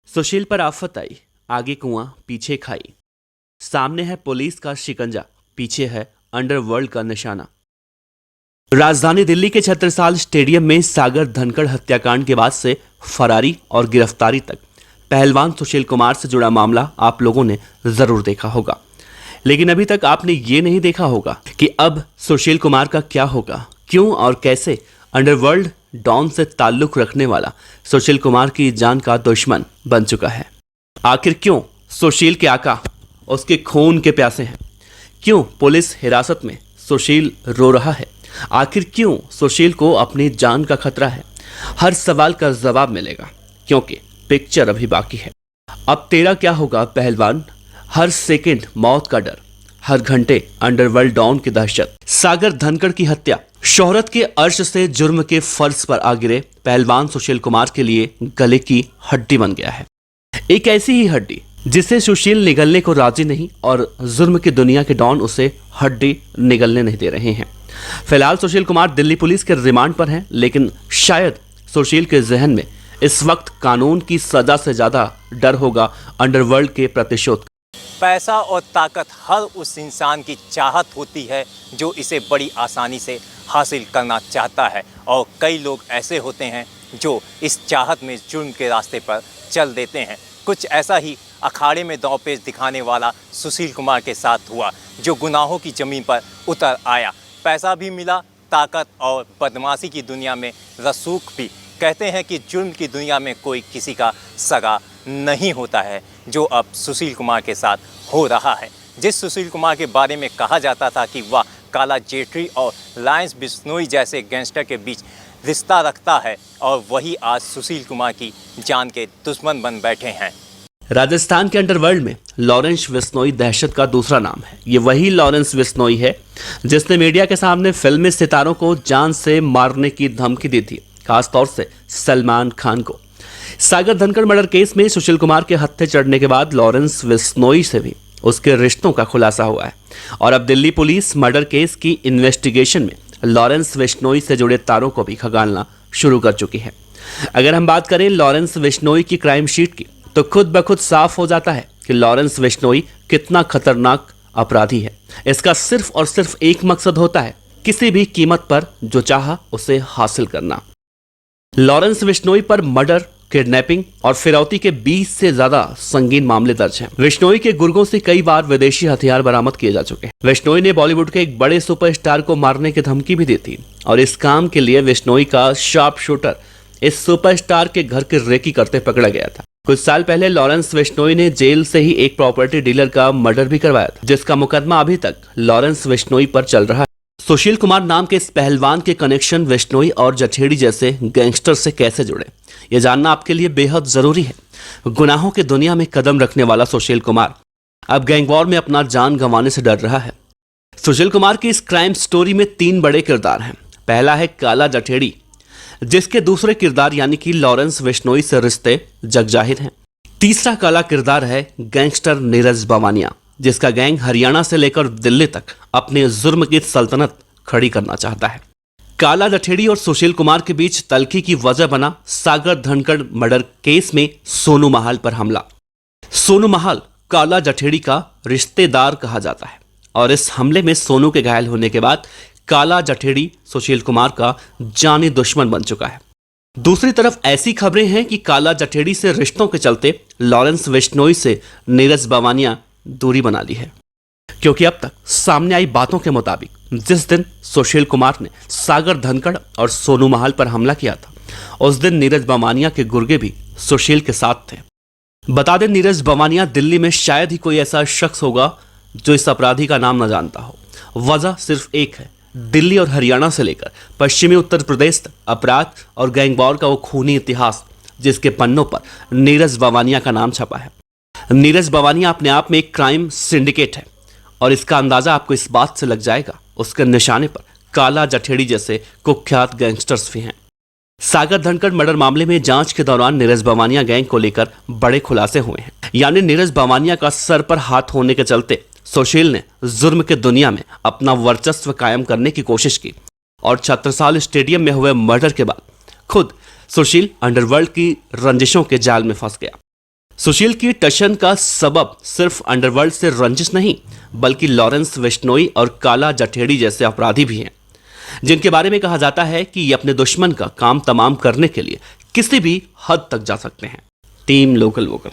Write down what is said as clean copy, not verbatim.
सुशील पर आफत आई, आगे कुआं पीछे खाई। सामने है पुलिस का शिकंजा, पीछे है अंडरवर्ल्ड का निशाना। राजधानी दिल्ली के छत्रसाल स्टेडियम में सागर धनखड़ हत्याकांड के बाद से फरारी और गिरफ्तारी तक पहलवान सुशील कुमार से जुड़ा मामला आप लोगों ने जरूर देखा होगा, लेकिन अभी तक आपने ये नहीं देखा होगा कि अब सुशील कुमार का क्या होगा, क्यों और कैसे अंडरवर्ल्ड डॉन से ताल्लुक रखने वाला सुशील कुमार की जान का दुश्मन बन चुका है। आखिर क्यों सुशील के आका उसके खून के प्यासे हैं? क्यों पुलिस हिरासत में सुशील रो रहा है? आखिर क्यों सुशील को अपनी जान का खतरा है? हर सवाल का जवाब मिलेगा, क्योंकि पिक्चर अभी बाकी है। अब तेरा क्या होगा पहलवान, हर सेकंड मौत का डर, हर घंटे अंडरवर्ल्ड डॉन की दहशत। सागर धनखड़ की हत्या शोहरत के अर्श से जुर्म के फर्श पर आ गिरे पहलवान सुशील कुमार के लिए गले की हड्डी बन गया है। एक ऐसी ही हड्डी जिसे सुशील निगलने को राजी नहीं और जुर्म की दुनिया के डॉन उसे हड्डी निगलने नहीं दे रहे हैं। फिलहाल सुशील कुमार दिल्ली पुलिस के रिमांड पर हैं, लेकिन शायद सुशील के जहन में इस वक्त कानून की सजा से ज्यादा डर होगा अंडरवर्ल्ड के प्रतिशोध। पैसा और ताकत हर उस इंसान की चाहत होती है जो इसे बड़ी आसानी से हासिल करना चाहता है, और कई लोग ऐसे होते हैं जो इस चाहत में जुर्म के रास्ते पर चल देते हैं। कुछ ऐसा ही अखाड़े में दांवपेच दिखाने वाला सुशील कुमार के साथ हुआ, जो गुनाहों की ज़मीन पर उतर आया। पैसा भी मिला, ताकत और बदमाशी की दुनिया में रसूख भी। कहते हैं कि जुर्म की दुनिया में कोई किसी का सगा नहीं होता है, जो अब सुशील कुमार के साथ हो रहा है। जिस सुशील कुमार के बारे में कहा जाता था कि वह काला जेटली और लायंस बिश्नोई जैसे गैंगस्टर के बीच रिश्ता रखता है, और वही आज सुशील कुमार की जान के दुश्मन बन बैठे हैं। राजस्थान के अंडरवर्ल्ड में लॉरेंस बिश्नोई दहशत का दूसरा नाम है। ये वही लॉरेंस बिश्नोई है जिसने मीडिया के सामने फिल्मी सितारों को जान से मारने की धमकी दी थी, खासतौर से सलमान खान को। सागर धनखड़ मर्डर केस में सुशील कुमार के हत्थे चढ़ने के बाद लॉरेंस बिश्नोई से भी उसके रिश्तों का खुलासा हुआ है, और अब दिल्ली पुलिस मर्डर केस की इन्वेस्टिगेशन में लॉरेंस बिश्नोई से जुड़े तारों को भी खंगालना शुरू कर चुकी है। अगर हम बात करें लॉरेंस बिश्नोई की क्राइम शीट की, तो खुद ब खुद साफ हो जाता है कि लॉरेंस बिश्नोई कितना खतरनाक अपराधी है। इसका सिर्फ और सिर्फ एक मकसद होता है, किसी भी कीमत पर जो चाहा उसे हासिल करना। लॉरेंस बिश्नोई पर मर्डर, किडनैपिंग और फिरौती के 20 से ज्यादा संगीन मामले दर्ज हैं। बिश्नोई के गुर्गों से कई बार विदेशी हथियार बरामद किए जा चुके हैं। बिश्नोई ने बॉलीवुड के एक बड़े सुपरस्टार को मारने की धमकी भी दी थी, और इस काम के लिए बिश्नोई का शार्प शूटर इस सुपरस्टार के घर की रेकी करते पकड़ा गया था। कुछ साल पहले लॉरेंस बिश्नोई ने जेल से ही एक प्रॉपर्टी डीलर का मर्डर भी करवाया था, जिसका मुकदमा अभी तक लॉरेंस बिश्नोई पर चल रहा है। सुशील कुमार नाम के इस पहलवान के कनेक्शन बिश्नोई और जठेड़ी जैसे गैंगस्टर से कैसे जुड़े, ये जानना आपके लिए बेहद जरूरी है। गुनाहों की दुनिया में कदम रखने वाला सुशील कुमार अब गैंग वॉर में अपना जान गंवाने से डर रहा है। सुशील कुमार की इस क्राइम स्टोरी में 3 बड़े किरदार हैं। पहला है काला जठेड़ी, जिसके दूसरे किरदार यानी कि लॉरेंस बिश्नोई से रिश्ते जगजाहिर हैं। तीसरा काला किरदार है गैंगस्टर नीरज बवानिया, जिसका गैंग हरियाणा से लेकर दिल्ली तक अपने जुर्म की सल्तनत खड़ी करना चाहता है। काला जठेड़ी और सुशील कुमार के बीच तल्खी की वजह बना सागर धनखड़ मर्डर केस में सोनू महाल पर हमला। सोनू महाल काला जठेड़ी का रिश्तेदार कहा जाता है, और इस हमले में सोनू के घायल होने के बाद काला जठेड़ी सुशील कुमार का जानी दुश्मन बन चुका है। दूसरी तरफ ऐसी खबरें हैं कि काला जठेड़ी से रिश्तों के चलते लॉरेंस बिश्नोई से नीरज बवानिया दूरी बना ली है, क्योंकि अब तक सामने आई बातों के मुताबिक जिस दिन सुशील कुमार ने सागर धनखड़ और सोनू महाल पर हमला किया था, उस दिन नीरज बवानिया के गुर्गे भी सुशील के साथ थे। बता दें, नीरज बवानिया दिल्ली में शायद ही कोई ऐसा शख्स होगा जो इस अपराधी का नाम न जानता हो। वजह सिर्फ एक है, दिल्ली और हरियाणा से लेकर पश्चिमी उत्तर प्रदेश तक अपराध और गैंग वॉर का वो खूनी इतिहास, जिसके पन्नों पर नीरज बवानिया का नाम छपा है। नीरज बवानिया अपने आप में एक क्राइम सिंडिकेट है, और इसका अंदाजा आपको इस बात से लग जाएगा, उसके निशाने पर काला जठेड़ी जैसे कुख्यात गैंगस्टर्स भी हैं। सागर धनखड़ मर्डर मामले में जांच के दौरान नीरज बवानिया गैंग को लेकर बड़े खुलासे हुए हैं। यानी नीरज बवानिया का सर पर हाथ होने के चलते सुशील ने जुर्म के दुनिया में अपना वर्चस्व कायम करने की कोशिश की, और छत्रसाल स्टेडियम में हुए मर्डर के बाद खुद सुशील अंडरवर्ल्ड की रंजिशों के जाल में फंस गया। सुशील की टशन का सबब सिर्फ अंडरवर्ल्ड से रंजिश नहीं, बल्कि लॉरेंस बिश्नोई और काला जठेड़ी जैसे अपराधी भी हैं, जिनके बारे में कहा जाता है कि ये अपने दुश्मन का काम तमाम करने के लिए किसी भी हद तक जा सकते हैं। Team local vocal.